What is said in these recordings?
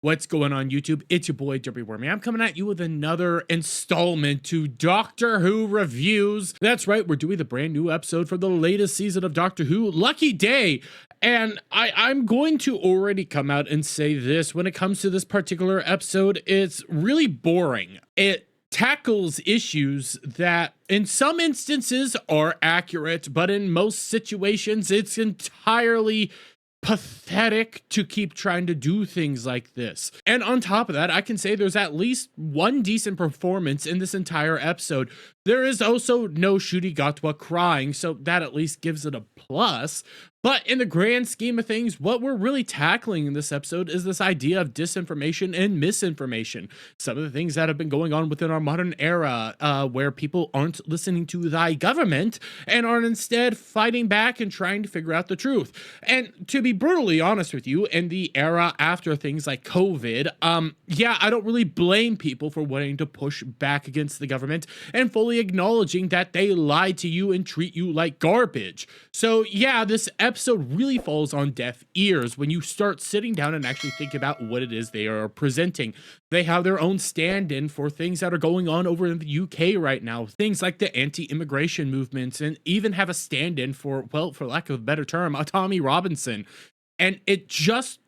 What's going on, YouTube? It's your boy, Derby Wormy. I'm coming at you with another installment to Doctor Who reviews. That's right, we're doing the brand new episode for the latest season of Doctor Who, Lucky Day. And I'm going to already come out and say this. When it comes to this particular episode, it's really boring. It tackles issues that in some instances are accurate, but in most situations, it's entirely pathetic to keep trying to do things like this. And on top of that, I can say there's at least one decent performance in this entire episode. There is also no Ncuti Gatwa crying, so that at least gives it a plus. But in the grand scheme of things, what we're really tackling in this episode is this idea of disinformation and misinformation. Some of the things that have been going on within our modern era, where people aren't listening to thy government and are instead fighting back and trying to figure out the truth. And to be brutally honest with you, in the era after things like COVID, yeah, I don't really blame people for wanting to push back against the government and fully acknowledging that they lie to you and treat you like garbage. So yeah, this episode really falls on deaf ears when you start sitting down and actually think about what it is they are presenting. They have their own stand-in for things that are going on over in the UK right now, things like the anti-immigration movements, and even have a stand-in for, well, for lack of a better term, a Tommy Robinson. And it just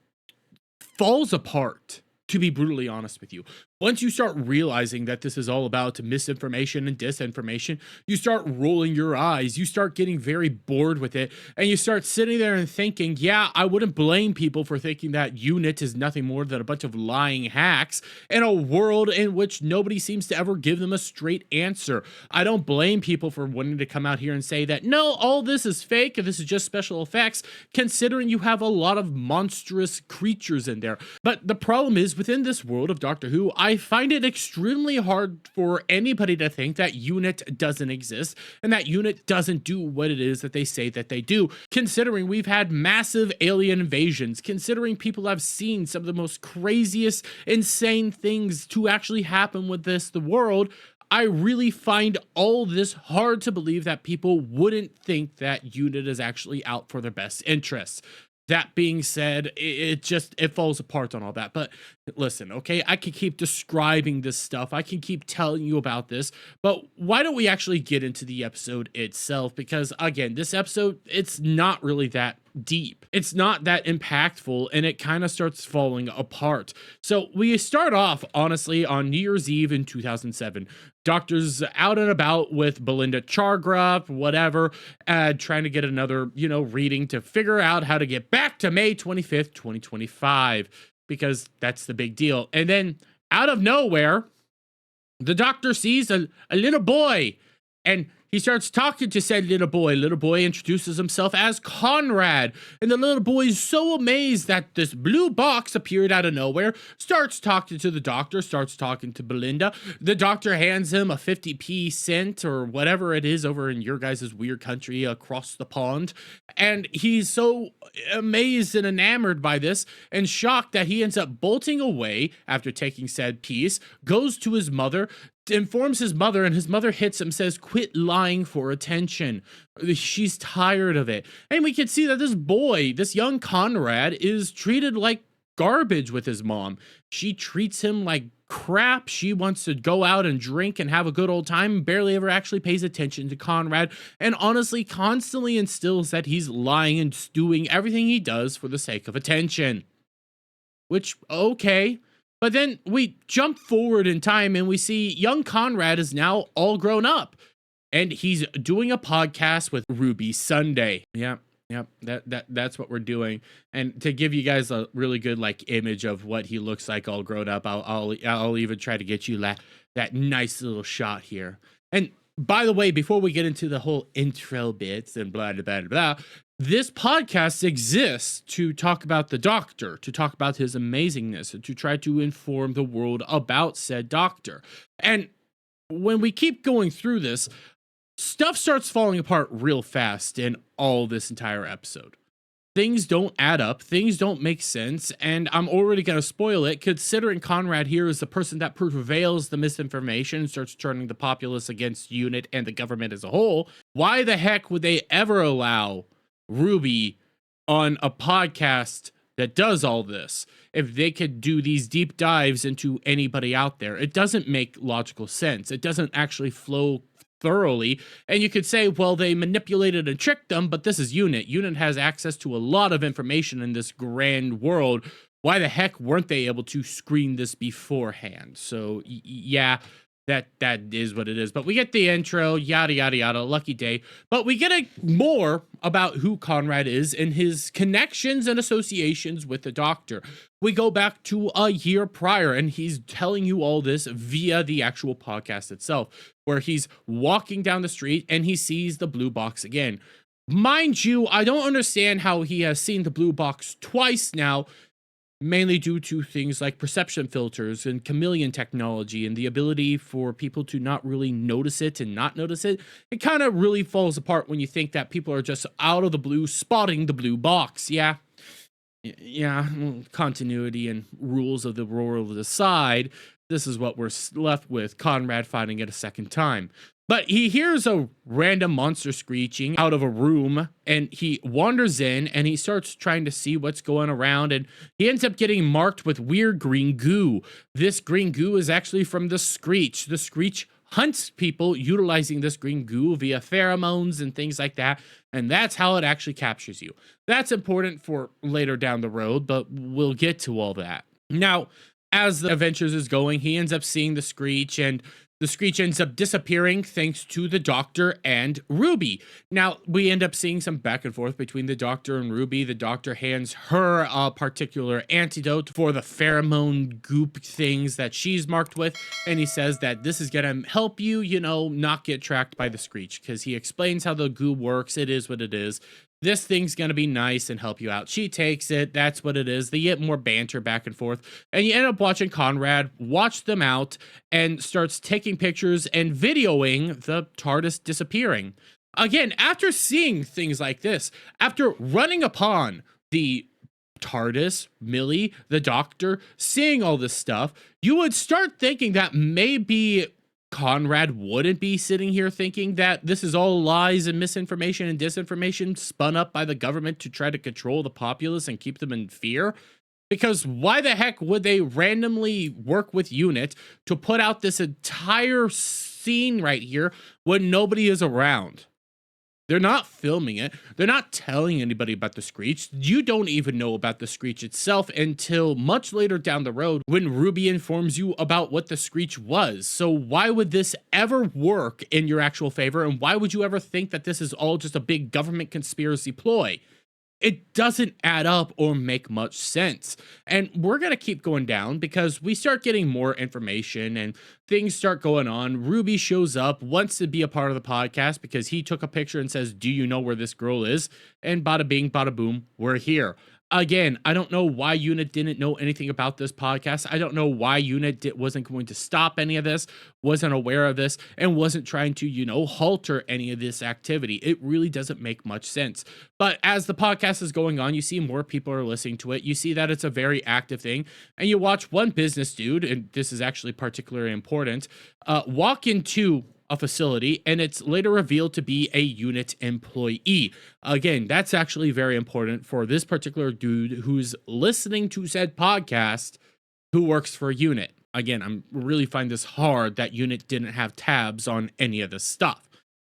falls apart, to be brutally honest with you. Once you start realizing that this is all about misinformation and disinformation, you start rolling your eyes, you start getting very bored with it, and you start sitting there and thinking, yeah, I wouldn't blame people for thinking that UNIT is nothing more than a bunch of lying hacks in a world in which nobody seems to ever give them a straight answer. I don't blame people for wanting to come out here and say that, no, all this is fake, and this is just special effects, considering you have a lot of monstrous creatures in there. But the problem is, within this world of Doctor Who, I find it extremely hard for anybody to think that UNIT doesn't exist and that UNIT doesn't do what it is that they say that they do, considering we've had massive alien invasions, considering people have seen some of the most craziest, insane things to actually happen with the world. I really find all this hard to believe that people wouldn't think that UNIT is actually out for their best interests. That being said, it falls apart on all that. But listen, okay, I can keep describing this stuff. I can keep telling you about this. But why don't we actually get into the episode itself? Because again, this episode, it's not really that deep. It's not that impactful, and it kind of starts falling apart. So we start off, honestly, on New Year's Eve in 2007. Doctor's out and about with Belinda Chargrove, whatever, trying to get another, reading to figure out how to get back to May 25th, 2025, because that's the big deal. And then, out of nowhere, the Doctor sees a little boy, and he starts talking to said little boy. Little boy introduces himself as Conrad, and the little boy is so amazed that this blue box appeared out of nowhere, starts talking to the Doctor, starts talking to Belinda. The Doctor hands him a 50p cent or whatever it is over in your guys' weird country across the pond, and he's so amazed and enamored by this and shocked that he ends up bolting away after taking said piece, goes to his mother, informs his mother, and his mother hits him, says, quit lying for attention. She's tired of it. And we can see that this boy, this young Conrad, is treated like garbage with his mom. She treats him like crap. She wants to go out and drink and have a good old time, barely ever actually pays attention to Conrad, and honestly constantly instills that he's lying and doing everything he does for the sake of attention. Which, okay. But then we jump forward in time and we see young Conrad is now all grown up, and he's doing a podcast with Ruby Sunday. Yep, that's what we're doing. And to give you guys a really good image of what he looks like all grown up, I'll even try to get you that nice little shot here. And by the way, before we get into the whole intro bits and blah blah blah blah, this podcast exists to talk about the Doctor, to talk about his amazingness, and to try to inform the world about said Doctor. And when we keep going through this, stuff starts falling apart real fast in all this entire episode. Things don't add up, things don't make sense, and I'm already going to spoil it, considering Conrad here is the person that prevails the misinformation and starts turning the populace against UNIT and the government as a whole. Why the heck would they ever allow Ruby on a podcast that does all this, if they could do these deep dives into anybody out there. It doesn't make logical sense. It doesn't actually flow thoroughly. And you could say, well, they manipulated and tricked them, but this is Unit. Unit has access to a lot of information in this grand world. Why the heck weren't they able to screen this beforehand? So yeah, that is what it is. But we get the intro, yada yada yada, lucky day. But we get more about who Conrad is and his connections and associations with the Doctor. We go back to a year prior, and he's telling you all this via the actual podcast itself, where he's walking down the street and he sees the blue box again. Mind you, I don't understand how he has seen the blue box twice now, mainly due to things like perception filters and chameleon technology and the ability for people to not really notice it and not notice it. It kind of really falls apart when you think that people are just out of the blue spotting the blue box. Yeah, continuity and rules of the world aside, this is what we're left with, Conrad finding it a second time. But he hears a random monster screeching out of a room, and he wanders in and he starts trying to see what's going around, and he ends up getting marked with weird green goo. This green goo is actually from the Screech. The Screech hunts people utilizing this green goo via pheromones and things like that, and that's how it actually captures you. That's important for later down the road, but we'll get to all that. Now, as the adventures is going, he ends up seeing the Screech, and the Screech ends up disappearing thanks to the Doctor and Ruby. Now, we end up seeing some back and forth between the Doctor and Ruby. The Doctor hands her a particular antidote for the pheromone goop things that she's marked with, and he says that this is going to help you, not get tracked by the Screech, because he explains how the goo works. It is what it is. This thing's going to be nice and help you out. She takes it. That's what it is. They get more banter back and forth. And you end up watching Conrad watch them out and starts taking pictures and videoing the TARDIS disappearing. Again, after seeing things like this, after running upon the TARDIS, Millie, the Doctor, seeing all this stuff, you would start thinking that maybe Conrad wouldn't be sitting here thinking that this is all lies and misinformation and disinformation spun up by the government to try to control the populace and keep them in fear. Because why the heck would they randomly work with Unit to put out this entire scene right here when nobody is around? They're not filming it. They're not telling anybody about the Screech. You don't even know about the Screech itself until much later down the road when Ruby informs you about what the Screech was. So why would this ever work in your actual favor? And why would you ever think that this is all just a big government conspiracy ploy? It doesn't add up or make much sense. And we're going to keep going down because we start getting more information and things start going on. Ruby shows up, wants to be a part of the podcast because he took a picture and says, "Do you know where this girl is?" And bada bing, bada boom, we're here. Again, I don't know why Unit didn't know anything about this podcast. I don't know why Unit wasn't going to stop any of this, wasn't aware of this, and wasn't trying to, halter any of this activity. It really doesn't make much sense. But as the podcast is going on, you see more people are listening to it. You see that it's a very active thing. And you watch one business dude, and this is actually particularly important, walk into a facility, and it's later revealed to be a Unit employee. Again, that's actually very important for this particular dude who's listening to said podcast who works for Unit. Again, I'm really find this hard that Unit didn't have tabs on any of this stuff.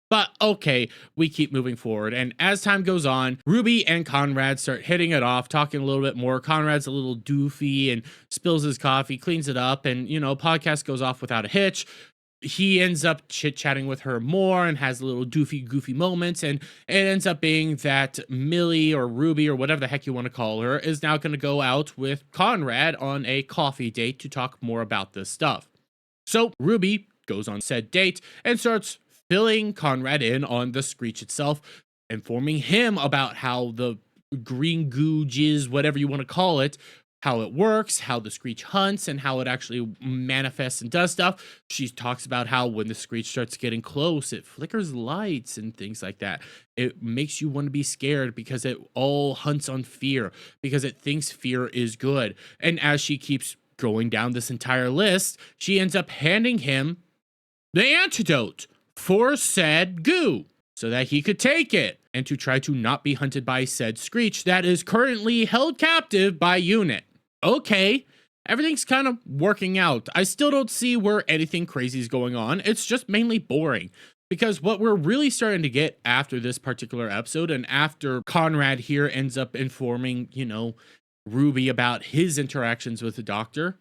But okay, we keep moving forward. And as time goes on, Ruby and Conrad start hitting it off, talking a little bit more. Conrad's a little doofy and spills his coffee, cleans it up, and, podcast goes off without a hitch. He ends up chit-chatting with her more and has little goofy moments, and it ends up being that Millie or Ruby or whatever the heck you want to call her is now going to go out with Conrad on a coffee date to talk more about this stuff. So Ruby goes on said date and starts filling Conrad in on the Screech itself, informing him about how the green goo jizz, whatever you want to call it, how it works, how the Screech hunts, and how it actually manifests and does stuff. She talks about how when the Screech starts getting close, it flickers lights and things like that. It makes you want to be scared because it all hunts on fear, because it thinks fear is good. And as she keeps going down this entire list, she ends up handing him the antidote for said goo. so that he could take it and to try to not be hunted by said Screech that is currently held captive by Unit. Okay, everything's kind of working out. I still don't see where anything crazy is going on. It's just mainly boring. Because what we're really starting to get after this particular episode, and after Conrad here ends up informing, Ruby about his interactions with the Doctor,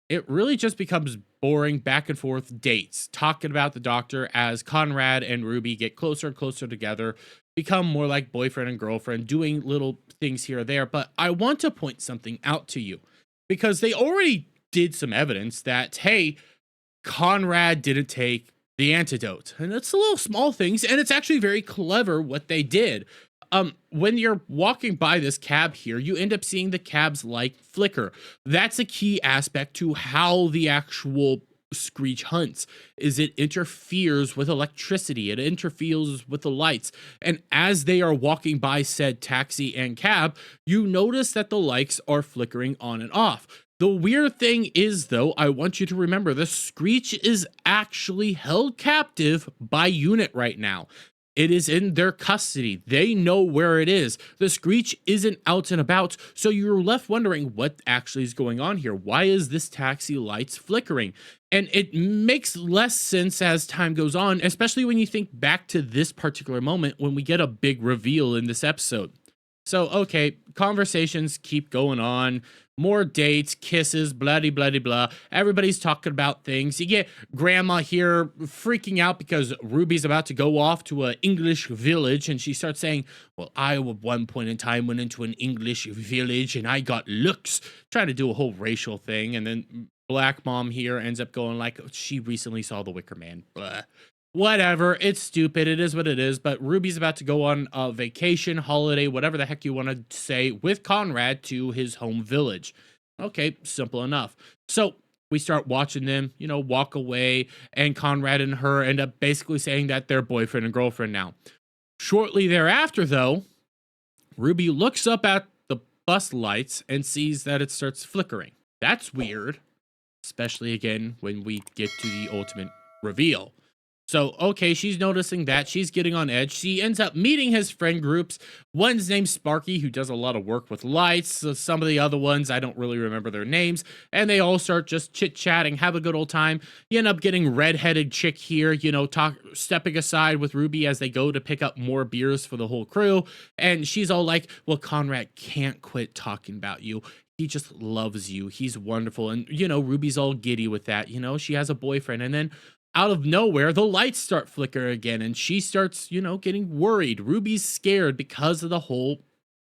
it really just becomes boring back and forth dates, talking about the Doctor as Conrad and Ruby get closer and closer together, become more like boyfriend and girlfriend, doing little things here or there. But I want to point something out to you, because they already did some evidence that, hey, Conrad didn't take the antidote. And it's the little small things, and it's actually very clever what they did. When you're walking by this cab here, you end up seeing the cab's light flicker. That's a key aspect to how the actual Screech hunts, is it interferes with electricity, it interferes with the lights, and as they are walking by said taxi and cab, you notice that the lights are flickering on and off. The weird thing is, though, I want you to remember the Screech is actually held captive by Unit right now. It is in their custody. They know where it is. The Screech isn't out and about, so you're left wondering what actually is going on here. Why is this taxi lights flickering? And it makes less sense as time goes on, especially when you think back to this particular moment when we get a big reveal in this episode. So, okay, conversations keep going on. More dates, kisses, bloody, bloody, blah. Everybody's talking about things. You get Grandma here freaking out because Ruby's about to go off to an English village, and she starts saying, well, I at one point in time went into an English village and I got looks. Trying to do a whole racial thing, and then Black Mom here ends up going like, she recently saw The Wicker Man. Blah. Whatever, it's stupid, it is what it is, but Ruby's about to go on a vacation, holiday, whatever the heck you want to say, with Conrad to his home village. Okay, simple enough. So we start watching them, walk away, and Conrad and her end up basically saying that they're boyfriend and girlfriend now. Shortly thereafter, though, Ruby looks up at the bus lights and sees that it starts flickering. That's weird, especially again when we get to the ultimate reveal. So, okay, she's noticing that. She's getting on edge. She ends up meeting his friend groups. One's named Sparky, who does a lot of work with lights. So some of the other ones, I don't really remember their names. And they all start just chit-chatting, have a good old time. You end up getting redheaded chick here, stepping aside with Ruby as they go to pick up more beers for the whole crew. And she's all like, well, Conrad can't quit talking about you. He just loves you. He's wonderful. And, Ruby's all giddy with that. She has a boyfriend. And then out of nowhere, the lights start flickering again, and she starts, getting worried. Ruby's scared because of the whole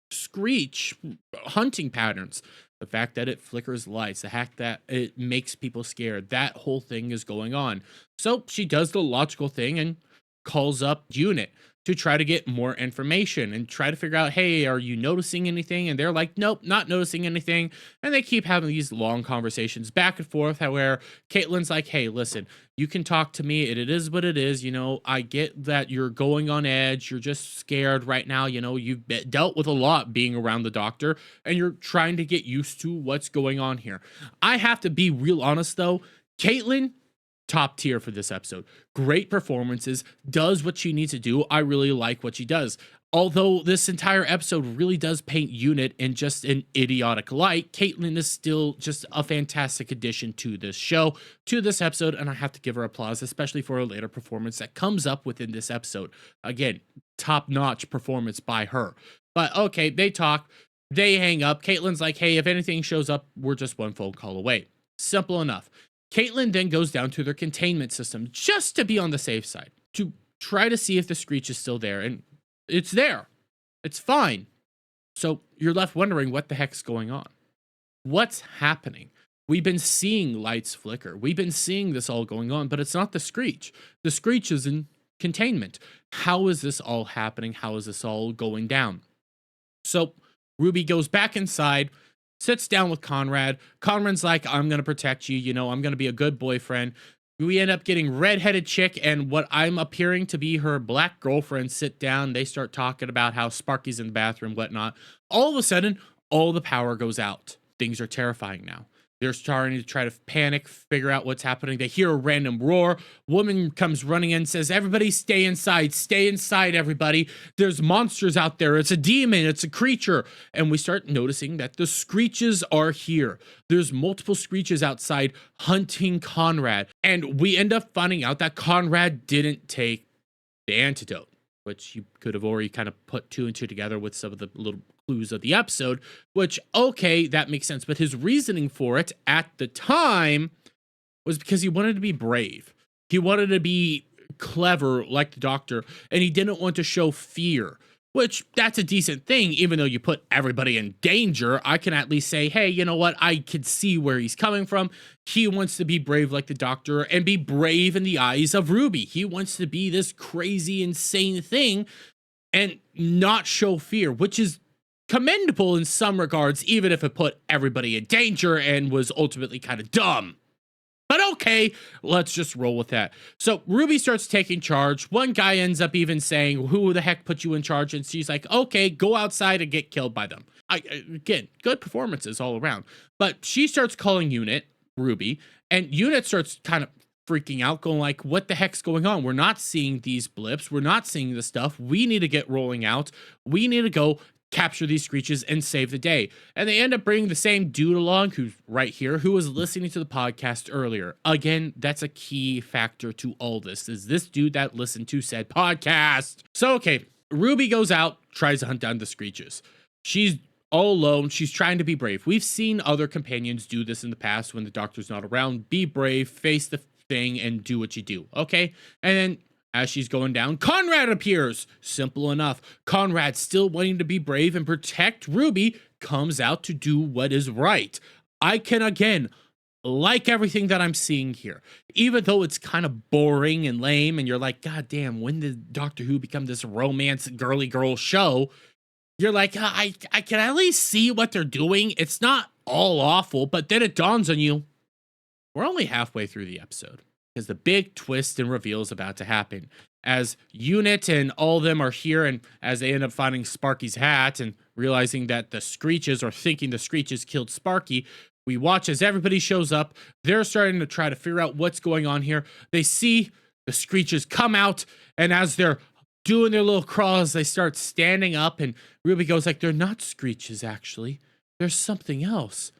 Screech hunting patterns. The fact that it flickers lights, the fact that it makes people scared, that whole thing is going on. So she does the logical thing and calls up Unit to try to get more information and try to figure out, hey, are you noticing anything? And they're like, nope, not noticing anything. And they keep having these long conversations back and forth, where Caitlin's like, hey, listen, you can talk to me. It is what it is. I get that you're going on edge. You're just scared right now. You've dealt with a lot being around the Doctor, and you're trying to get used to what's going on here. I have to be real honest, though. Caitlin, top tier for this episode. Great performances, does what she needs to do. I really like what she does. Although this entire episode really does paint Unit in just an idiotic light, Caitlin is still just a fantastic addition to this show, to this episode, and I have to give her applause, especially for a later performance that comes up within this episode. Again, top-notch performance by her. But okay, they talk, they hang up. Caitlin's like, hey, if anything shows up, we're just one phone call away. Simple enough. Caitlin then goes down to their containment system just to be on the safe side, to try to see if the Screech is still there, and it's there. It's fine. So you're left wondering what the heck's going on. What's happening? We've been seeing lights flicker. We've been seeing this all going on, but it's not the Screech. The Screech is in containment. How is this all happening? How is this all going down? So Ruby goes back inside, sits down with Conrad. Conrad's like, I'm going to protect you. I'm going to be a good boyfriend. We end up getting redheaded chick and what I'm appearing to be her black girlfriend sit down. They start talking about how Sparky's in the bathroom, whatnot. All of a sudden, all the power goes out. Things are terrifying now. They're starting to try to panic, figure out what's happening. They hear a random roar. Woman comes running in, says, everybody stay inside, everybody. There's monsters out there. It's a demon, it's a creature. And we start noticing that the Screeches are here. There's multiple Screeches outside hunting Conrad. And we end up finding out that Conrad didn't take the antidote, which you could have already kind of put two and two together with some of the little clues of the episode, which, okay, that makes sense. But his reasoning for it at the time was because he wanted to be brave. He wanted to be clever like the doctor, and he didn't want to show fear, which that's a decent thing. Even though you put everybody in danger, I can at least say, hey, you know what? I could see where he's coming from. He wants to be brave like the doctor and be brave in the eyes of Ruby. He wants to be this crazy, insane thing and not show fear, which is commendable in some regards, even if it put everybody in danger and was ultimately kind of dumb. But okay, let's just roll with that. So Ruby starts taking charge. One guy ends up even saying, who the heck put you in charge? And she's like, okay, go outside and get killed by them. Again, good performances all around. But she starts calling Unit, Ruby, and Unit starts kind of freaking out, going like, what the heck's going on? We're not seeing these blips. We're not seeing this stuff. We need to get rolling out. We need to go capture these Screeches and save the day. And they end up bringing the same dude along who's right here, who was listening to the podcast earlier. Again, that's a key factor to all this, is this dude that listened to said podcast. So, okay, Ruby goes out, tries to hunt down the Screeches. She's all alone. She's trying to be brave. We've seen other companions do this in the past when the doctor's not around. Be brave, face the thing, and do what you do, okay? And then as she's going down, Conrad appears. Simple enough. Conrad, still wanting to be brave and protect Ruby, comes out to do what is right. I can, again, like everything that I'm seeing here. Even though it's kind of boring and lame, and you're like, God damn, when did Doctor Who become this romance girly girl show? You're like, I can at least see what they're doing. It's not all awful, but then it dawns on you, we're only halfway through the episode, because the big twist and reveal is about to happen. As Unit and all of them are here, and as they end up finding Sparky's hat and realizing that the Screeches, or thinking the Screeches, killed Sparky, we watch as everybody shows up. They're starting to try to figure out what's going on here. They see the Screeches come out, and as they're doing their little crawls, they start standing up, and Ruby goes like, they're not Screeches, actually. There's something else.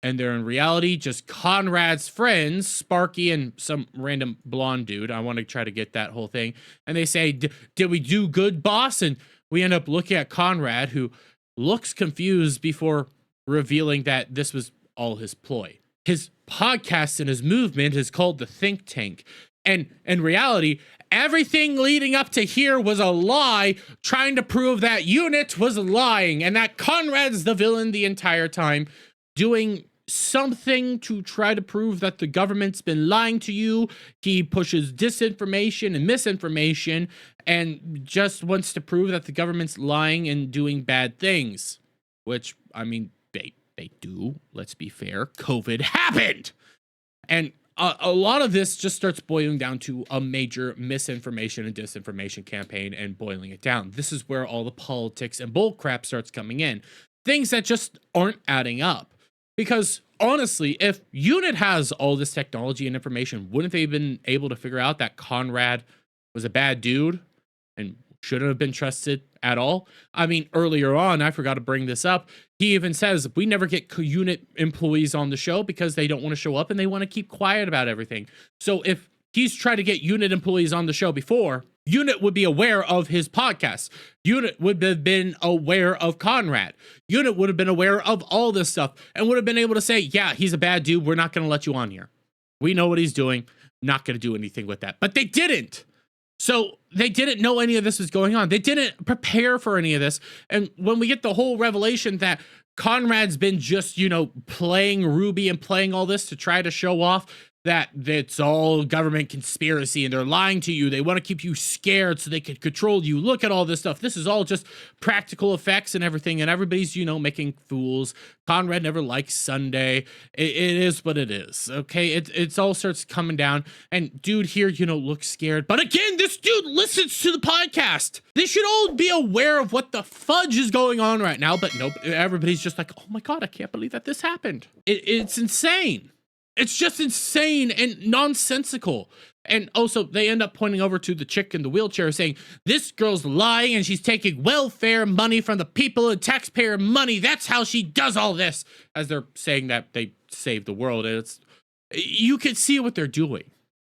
And they're in reality just Conrad's friends, Sparky and some random blonde dude. I want to try to get that whole thing. And they say, did we do good, boss? And we end up looking at Conrad, who looks confused before revealing that this was all his ploy. His podcast and his movement is called the Think Tank. And in reality, everything leading up to here was a lie, trying to prove that Unit was lying and that Conrad's the villain the entire time, doing something to try to prove that the government's been lying to you. He pushes disinformation and misinformation and just wants to prove that the government's lying and doing bad things, which, I mean, they do. Let's be fair. COVID happened. And a lot of this just starts boiling down to a major misinformation and disinformation campaign and boiling it down. This is where all the politics and bullcrap starts coming in. Things that just aren't adding up. Because honestly, if Unit has all this technology and information, wouldn't they have been able to figure out that Conrad was a bad dude and shouldn't have been trusted at all? I mean, earlier on, I forgot to bring this up. He even says, we never get Unit employees on the show because they don't want to show up and they want to keep quiet about everything. So if he's tried to get Unit employees on the show before, Unit would be aware of his podcast. Unit would have been aware of Conrad. Unit would have been aware of all this stuff and would have been able to say, yeah, he's a bad dude. We're not going to let you on here. We know what he's doing. Not going to do anything with that. But they didn't. So they didn't know any of this was going on. They didn't prepare for any of this. And when we get the whole revelation that Conrad's been just, playing Ruby and playing all this to try to show off that it's all government conspiracy and they're lying to you. They want to keep you scared so they can control you. Look at all this stuff. This is all just practical effects and everything. And everybody's, making fools. Conrad never liked Sunday. It is what it is. Okay. It's all starts coming down. And dude here, looks scared. But again, this dude listens to the podcast. They should all be aware of what the fudge is going on right now. But nope. Everybody's just like, oh my God, I can't believe that this happened. It's insane. It's just insane and nonsensical. And also, they end up pointing over to the chick in the wheelchair saying, this girl's lying and she's taking welfare money from the people and taxpayer money. That's how she does all this. As they're saying that they saved the world. And you can see what they're doing.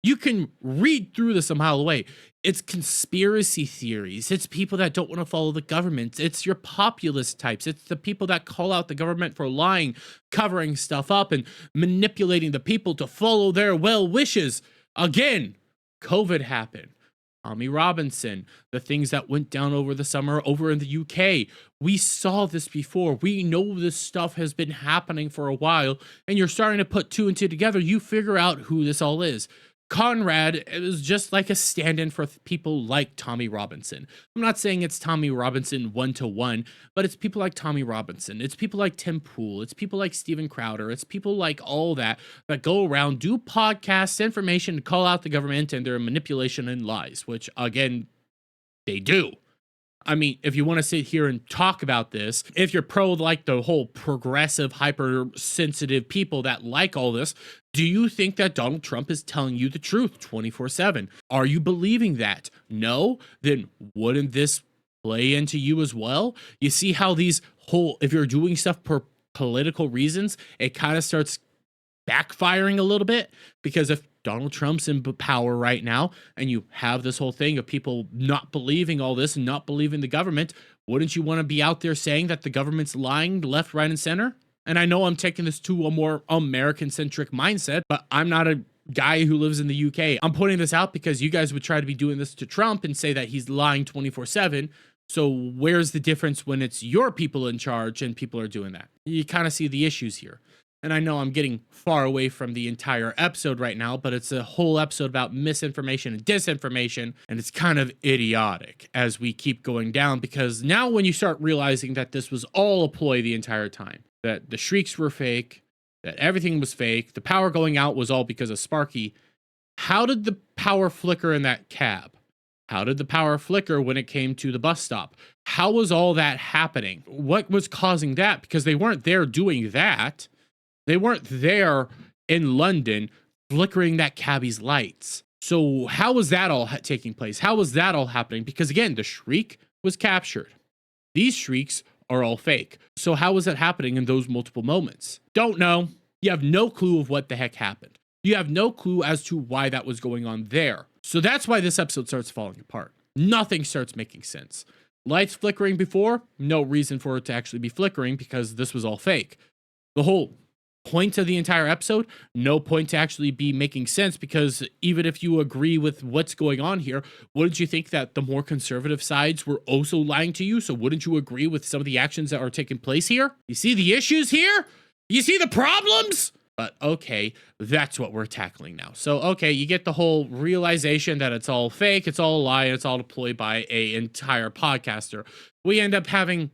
You can read through this a mile away. It's conspiracy theories. It's people that don't want to follow the government. It's your populist types. It's the people that call out the government for lying, covering stuff up, and manipulating the people to follow their well wishes. Again, COVID happened. Tommy Robinson, the things that went down over the summer over in the UK. We saw this before. We know this stuff has been happening for a while, and you're starting to put two and two together. You figure out who this all is. Conrad is just like a stand-in for people like Tommy Robinson. I'm not saying it's Tommy Robinson one-to-one, but it's people like Tommy Robinson. It's people like Tim Pool. It's people like Steven Crowder. It's people like all that go around, do podcasts, information, call out the government and their manipulation and lies, which, again, they do. I mean, if you want to sit here and talk about this, if you're pro like the whole progressive, hypersensitive people that like all this, do you think that Donald Trump is telling you the truth 24/7? Are you believing that? No? Then wouldn't this play into you as well? You see how if you're doing stuff for political reasons, it kind of starts backfiring a little bit, because if Donald Trump's in power right now and you have this whole thing of people not believing all this and not believing the government, wouldn't you want to be out there saying that the government's lying left, right, and center? And I know I'm taking this to a more American-centric mindset, but I'm not a guy who lives in the UK. I'm pointing this out because you guys would try to be doing this to Trump and say that he's lying 24/7. So where's the difference when it's your people in charge and people are doing that? You kind of see the issues here. And I know I'm getting far away from the entire episode right now, but it's a whole episode about misinformation and disinformation, and it's kind of idiotic as we keep going down, because now when you start realizing that this was all a ploy the entire time, that the shrieks were fake, that everything was fake, the power going out was all because of Sparky, how did the power flicker in that cab? How did the power flicker when it came to the bus stop? How was all that happening? What was causing that? Because they weren't there doing that. They weren't there in London flickering that cabbie's lights. So how was that all taking place? How was that all happening? Because again, the shriek was captured. These shrieks are all fake. So how was that happening in those multiple moments? Don't know. You have no clue of what the heck happened. You have no clue as to why that was going on there. So that's why this episode starts falling apart. Nothing starts making sense. Lights flickering before, no reason for it to actually be flickering because this was all fake. The whole point of the entire episode, no point to actually be making sense, because even if you agree with what's going on here, wouldn't you think that the more conservative sides were also lying to you? So wouldn't you agree with some of the actions that are taking place here? You see the issues here? You see the problems? But okay, that's what we're tackling now. So okay, you get the whole realization that it's all fake, it's all a lie, it's all deployed by an entire podcaster. We end up having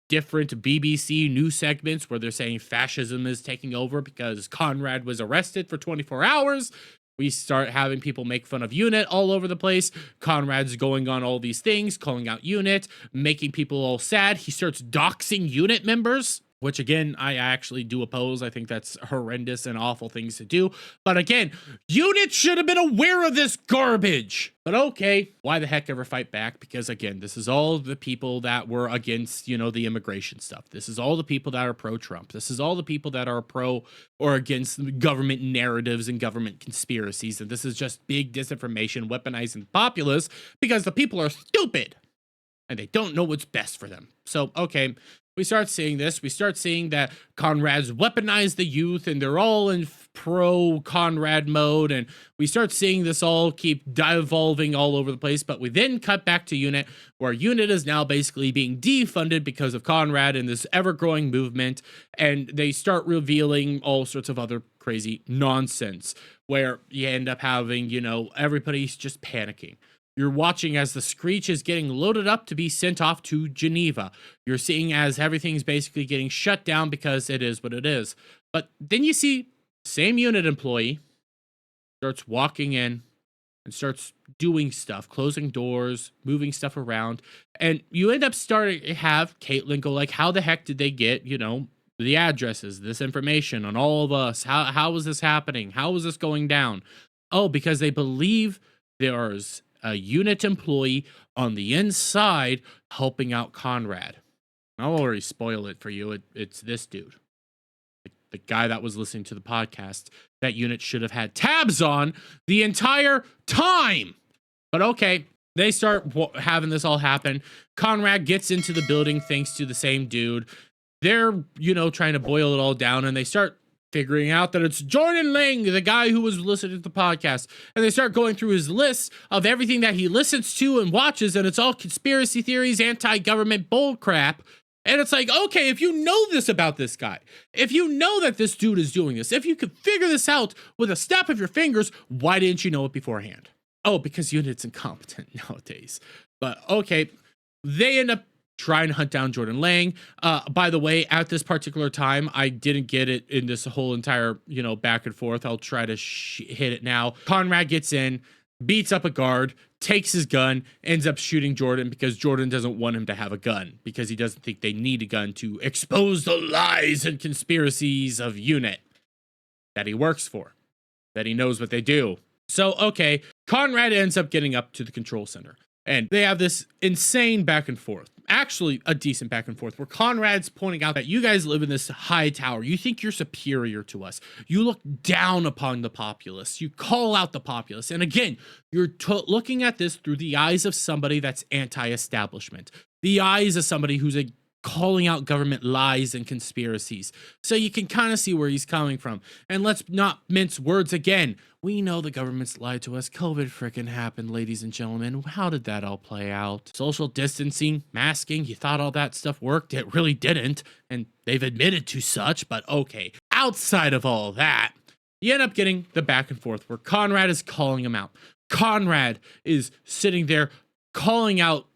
different BBC news segments where they're saying fascism is taking over because Conrad was arrested for 24 hours. We start having people make fun of UNIT all over the place. Conrad's going on all these things, calling out UNIT, making people all sad. He starts doxing UNIT members, which again, I actually do oppose. I think that's horrendous and awful things to do. But again, UNIT should have been aware of this garbage. But okay, why the heck ever fight back? Because again, this is all the people that were against, the immigration stuff. This is all the people that are pro-Trump. This is all the people that are pro or against government narratives and government conspiracies. And this is just big disinformation, weaponizing the populace because the people are stupid and they don't know what's best for them. So, okay. We start seeing this. We start seeing that Conrad's weaponized the youth and they're all in pro-Conrad mode. And we start seeing this all keep devolving all over the place. But we then cut back to UNIT, where UNIT is now basically being defunded because of Conrad and this ever-growing movement. And they start revealing all sorts of other crazy nonsense, where you end up having, everybody's just panicking. You're watching as the Screech is getting loaded up to be sent off to Geneva. You're seeing as everything's basically getting shut down because it is what it is. But then you see same unit employee starts walking in and starts doing stuff, closing doors, moving stuff around. And you end up starting to have Caitlin go like, how the heck did they get, the addresses, this information on all of us? How is this happening? How is this going down? Oh, because they believe there's a unit employee on the inside helping out Conrad. I'll already spoil it for you. It's this dude. The guy that was listening to the podcast. That unit should have had tabs on the entire time. But okay, they start having this all happen. Conrad gets into the building thanks to the same dude. They're, trying to boil it all down, and they start figuring out that it's Jordan Lang, the guy who was listening to the podcast. And they start going through his list of everything that he listens to and watches, and it's all conspiracy theories, anti-government bullcrap. And it's like, okay, if you know this about this guy, if you know that this dude is doing this, if you could figure this out with a snap of your fingers, why didn't you know it beforehand? Oh, because unit's incompetent nowadays. But okay, they end up trying to hunt down Jordan Lang. By the way, at this particular time, I didn't get it in this whole entire, back and forth. I'll try to hit it now. Conrad gets in, beats up a guard, takes his gun, ends up shooting Jordan because Jordan doesn't want him to have a gun because he doesn't think they need a gun to expose the lies and conspiracies of unit that he works for, that he knows what they do. So, okay, Conrad ends up getting up to the control center. And they have this insane back and forth. Actually, a decent back and forth where Conrad's pointing out that you guys live in this high tower. You think you're superior to us. You look down upon the populace. You call out the populace. And again, you're looking at this through the eyes of somebody that's anti-establishment. The eyes of somebody who's calling out government lies and conspiracies. So you can kind of see where he's coming from. And let's not mince words again. We know the government's lied to us. COVID frickin' happened, ladies and gentlemen. How did that all play out? Social distancing, masking, you thought all that stuff worked? It really didn't. And they've admitted to such, but okay. Outside of all that, you end up getting the back and forth where Conrad is calling him out. Conrad is sitting there calling out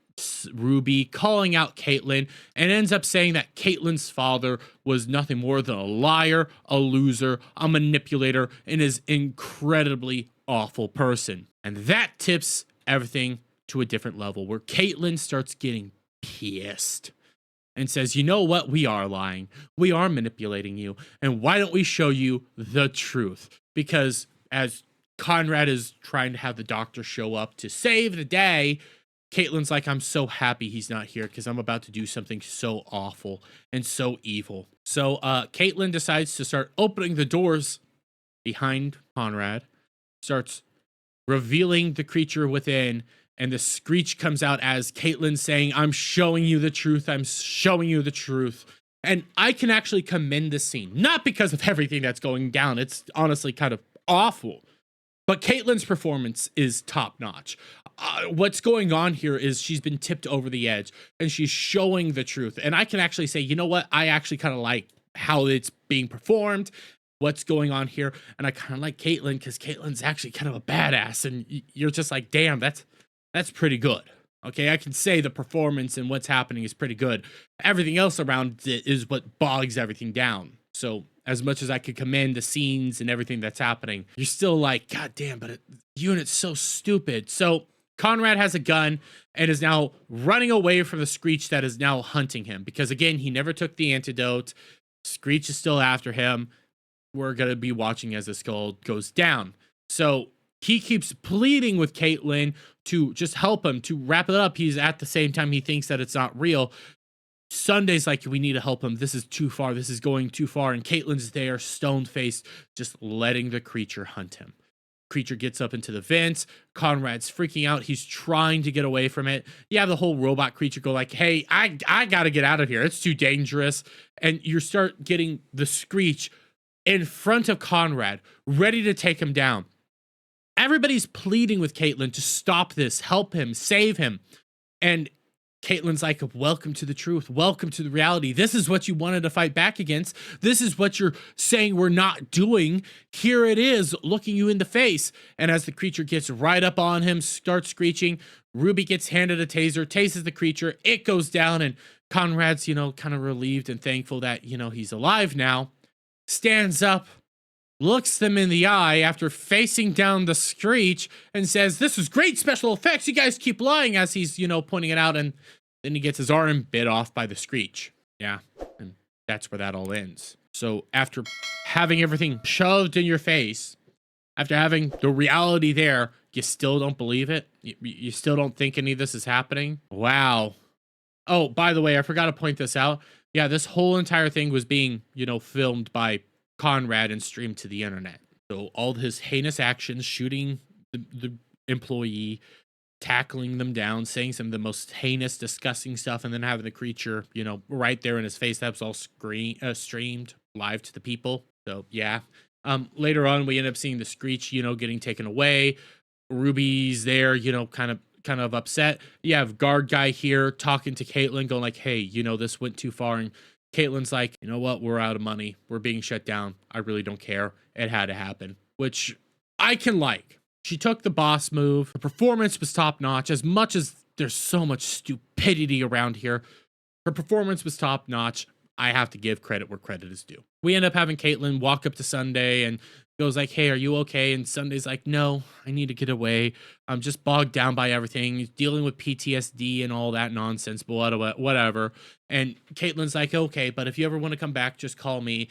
Ruby, calling out Caitlin, and ends up saying that Caitlin's father was nothing more than a liar, a loser, a manipulator, and is incredibly awful person. And that tips everything to a different level where Caitlin starts getting pissed and says, you know what? We are lying. We are manipulating you. And why don't we show you the truth? Because as Conrad is trying to have the doctor show up to save the day, Caitlin's like, I'm so happy he's not here because I'm about to do something so awful and so evil. So Caitlin decides to start opening the doors behind Conrad, starts revealing the creature within, and the screech comes out as Caitlin saying, I'm showing you the truth. I'm showing you the truth. And I can actually commend this scene, not because of everything that's going down. It's honestly kind of awful. But Caitlin's performance is top notch. What's going on here is she's been tipped over the edge and she's showing the truth. And I can actually say, you know what? I actually kind of like how it's being performed, what's going on here. And I kind of like Caitlin because Caitlin's actually kind of a badass. And you're just like, damn, that's pretty good. Okay, I can say the performance and what's happening is pretty good. Everything else around it is what bogs everything down. So as much as I could commend the scenes and everything that's happening, you're still like, God damn, but the unit's so stupid. So Conrad has a gun and is now running away from the Screech that is now hunting him. Because again, he never took the antidote. Screech is still after him. We're going to be watching as the skull goes down. So he keeps pleading with Caitlin to just help him, to wrap it up. He's at the same time, he thinks that it's not real. Sunday's like, we need to help him. This is too far. This is going too far. And Caitlin's there, stone-faced, just letting the creature hunt him. Creature gets up into the vents. Conrad's freaking out. He's trying to get away from it. You have the whole robot creature go like, hey, I got to get out of here. It's too dangerous. And you start getting the Screech in front of Conrad, ready to take him down. Everybody's pleading with Caitlin to stop this, help him, save him. And Caitlyn's like, welcome to the truth. Welcome to the reality. This is what you wanted to fight back against. This is what you're saying we're not doing. Here it is, looking you in the face. And as the creature gets right up on him, starts screeching, Ruby gets handed a taser, tases the creature. It goes down, and Conrad's, kind of relieved and thankful that, he's alive now. Stands up, looks them in the eye after facing down the screech, and says, "This is great special effects. You guys keep lying," as he's, pointing it out. And then he gets his arm bit off by the screech. Yeah, and that's where that all ends. So after having everything shoved in your face, after having the reality there, you still don't believe it? You still don't think any of this is happening? Wow. Oh, by the way, I forgot to point this out. Yeah, this whole entire thing was being, filmed by Conrad and streamed to the internet. So all his heinous actions, shooting the employee, tackling them down, saying some of the most heinous, disgusting stuff, and then having the creature, right there in his face, that was all streamed live to the people. So yeah. Later on, we end up seeing the screech, getting taken away. Ruby's there, kind of upset. You have guard guy here talking to Caitlyn, going like, "Hey, this went too far." And Caitlyn's like, "You know what? We're out of money. We're being shut down. I really don't care. It had to happen," which I can like. She took the boss move. The performance was top notch. As much as there's so much stupidity around here, her performance was top notch. I have to give credit where credit is due. We end up having Caitlyn walk up to Sunday and goes like, "Hey, are you okay?" And Sunday's like, "No, I need to get away. I'm just bogged down by everything. He's dealing with PTSD and all that nonsense, but whatever." And Caitlyn's like, "Okay, but if you ever want to come back, just call me."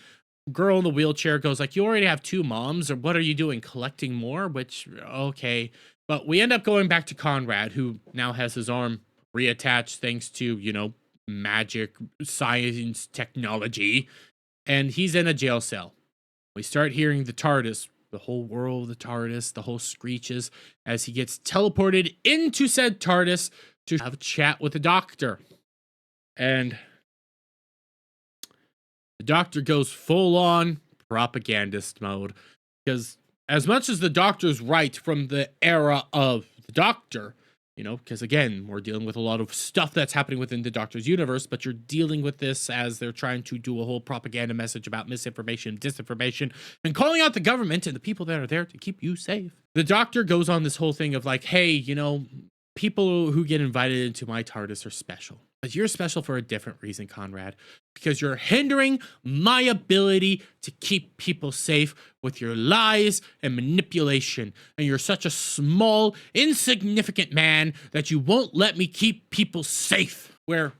Girl in the wheelchair goes like, "You already have 2 moms, or what are you doing, collecting more?" Which, okay. But we end up going back to Conrad, who now has his arm reattached thanks to, magic, science, technology. And he's in a jail cell. We start hearing the TARDIS, the whole world of the TARDIS, the whole screeches, as he gets teleported into said TARDIS to have a chat with the doctor. And the doctor goes full on propagandist mode, because as much as the doctor's right from the era of the doctor, because again, we're dealing with a lot of stuff that's happening within the doctor's universe, but you're dealing with this as they're trying to do a whole propaganda message about misinformation, disinformation, and calling out the government and the people that are there to keep you safe. The doctor goes on this whole thing of like, "Hey, people who get invited into my TARDIS are special. But you're special for a different reason, Conrad. Because you're hindering my ability to keep people safe with your lies and manipulation. And you're such a small, insignificant man that you won't let me keep people safe." Where,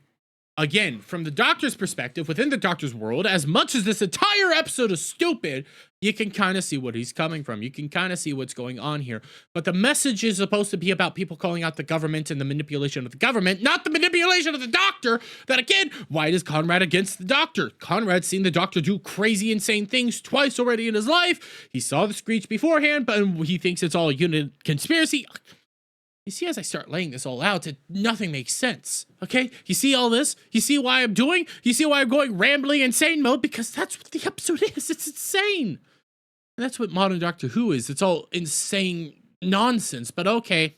again, from the doctor's perspective, within the doctor's world, as much as this entire episode is stupid, you can kind of see what he's coming from. You can kind of see what's going on here. But the message is supposed to be about people calling out the government and the manipulation of the government, not the manipulation of the doctor. That, again, why is Conrad against the doctor? Conrad's seen the doctor do crazy, insane things twice already in his life. He saw the screech beforehand, but he thinks it's all a unit conspiracy. You see, as I start laying this all out, nothing makes sense, okay? You see all this? You see why I'm doing? You see why I'm going rambling insane mode? Because that's what the episode is. It's insane. And that's what modern Doctor Who is. It's all insane nonsense. But okay,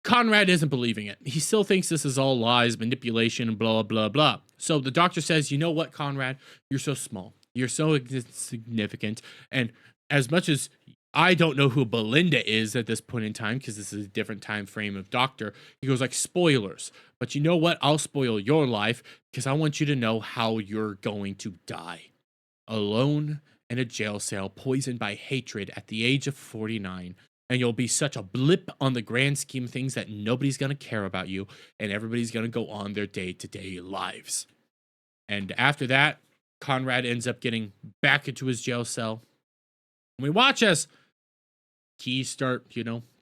Conrad isn't believing it. He still thinks this is all lies, manipulation, and blah, blah, blah. So the doctor says, "You know what, Conrad? You're so small. You're so insignificant. And as much as I don't know who Belinda is at this point in time, because this is a different time frame of Doctor," he goes like, "Spoilers. But you know what? I'll spoil your life because I want you to know how you're going to die. Alone in a jail cell, poisoned by hatred at the age of 49. And you'll be such a blip on the grand scheme of things that nobody's going to care about you. And everybody's going to go on their day-to-day lives." And after that, Conrad ends up getting back into his jail cell. And we watch as keys start,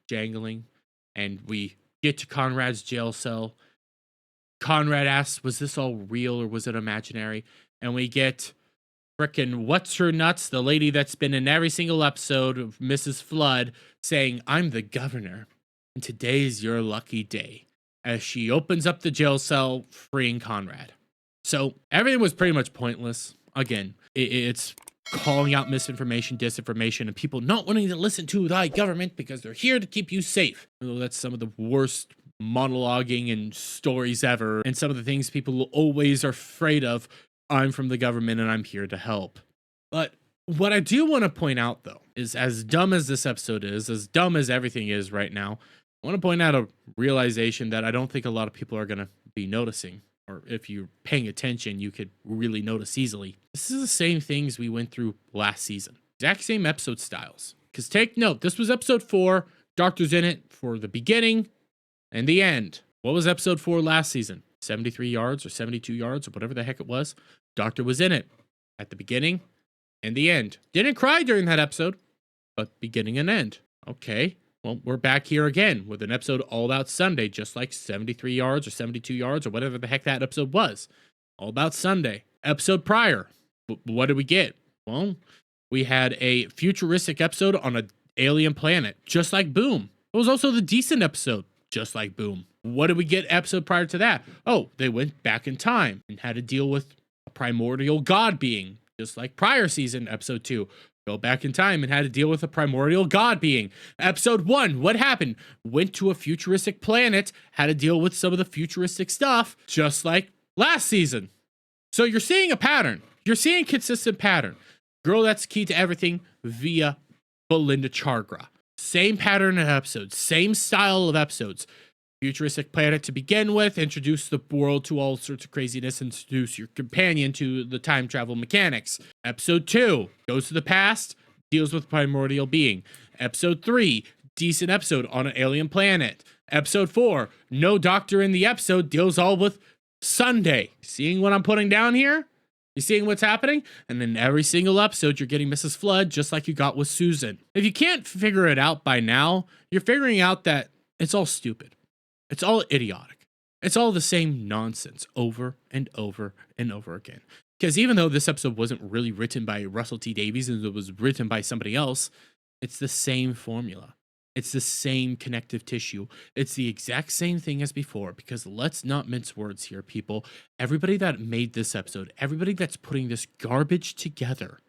jangling, and we get to Conrad's jail cell. Conrad asks, "Was this all real or was it imaginary?" And we get frickin' what's her nuts, the lady that's been in every single episode of Mrs. Flood, saying, "I'm the governor, and today's your lucky day," as she opens up the jail cell, freeing Conrad. So everything was pretty much pointless. Again, it's calling out misinformation, disinformation, and people not wanting to listen to thy government because they're here to keep you safe. That's some of the worst monologuing and stories ever, and some of the things people always are afraid of. I'm from the government and I'm here to help. But what I do want to point out, though, is as dumb as this episode is, as dumb as everything is right now, I want to point out a realization that I don't think a lot of people are going to be noticing. Or if you're paying attention, you could really notice easily. This is the same things we went through last season. Exact same episode styles. Because take note, this was episode 4. Doctor's in it for the beginning and the end. What was episode 4 last season? 73 yards or 72 yards or whatever the heck it was. Doctor was in it at the beginning and the end. Didn't cry during that episode, but beginning and end. Okay, well, we're back here again with an episode all about Sunday, just like 73 yards or 72 yards or whatever the heck that episode was. All about Sunday. Episode prior, what did we get? Well, we had a futuristic episode on an alien planet, just like Boom. It was also the decent episode, just like Boom. What did we get episode prior to that? Oh, they went back in time and had to deal with a primordial god being, just like prior season, episode 2. Go back in time and had to deal with a primordial god being. Episode 1, what happened? Went to a futuristic planet, had to deal with some of the futuristic stuff, just like last season. So you're seeing a pattern. You're seeing a consistent pattern. Girl That's Key to Everything via Belinda Chargra. Same pattern of episodes, same style of episodes. Futuristic planet to begin with, introduce the world to all sorts of craziness, introduce your companion to the time travel mechanics. Episode 2 goes to the past, deals with primordial being. Episode 3, decent episode on an alien planet. Episode 4, no doctor in the episode, deals all with Sunday. Seeing what I'm putting down here? You seeing what's happening? And then every single episode, you're getting Mrs. Flood, just like you got with Susan. If you can't figure it out by now, you're figuring out that it's all stupid. It's all idiotic. It's all the same nonsense over and over and over again. Because even though this episode wasn't really written by Russell T Davies and it was written by somebody else, it's the same formula. It's the same connective tissue. It's the exact same thing as before, because let's not mince words here, people. Everybody that made this episode, everybody that's putting this garbage together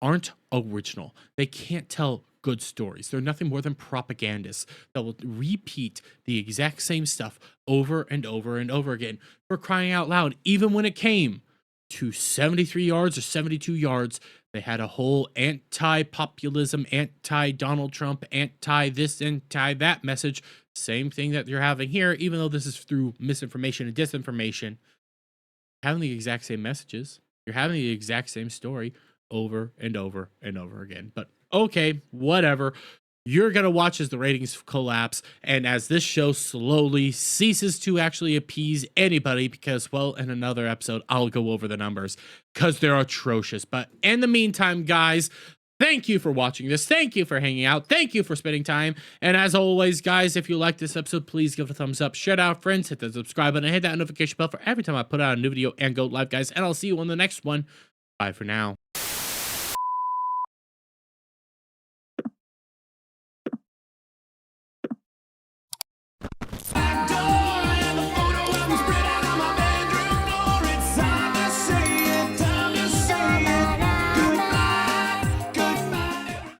aren't original. They can't tell good stories. They're nothing more than propagandists that will repeat the exact same stuff over and over and over again. For crying out loud, even when it came to 73 yards or 72 yards, they had a whole anti-populism, anti-Donald Trump, anti-this, anti-that message. Same thing that you're having here, even though this is through misinformation and disinformation. Having the exact same messages. You're having the exact same story over and over and over again. But okay, whatever. You're going to watch as the ratings collapse and as this show slowly ceases to actually appease anybody because, well, in another episode, I'll go over the numbers because they're atrocious. But in the meantime, guys, thank you for watching this. Thank you for hanging out. Thank you for spending time. And as always, guys, if you like this episode, please give it a thumbs up. Share it out, friends. Hit the subscribe button and hit that notification bell for every time I put out a new video and go live, guys. And I'll see you on the next one. Bye for now.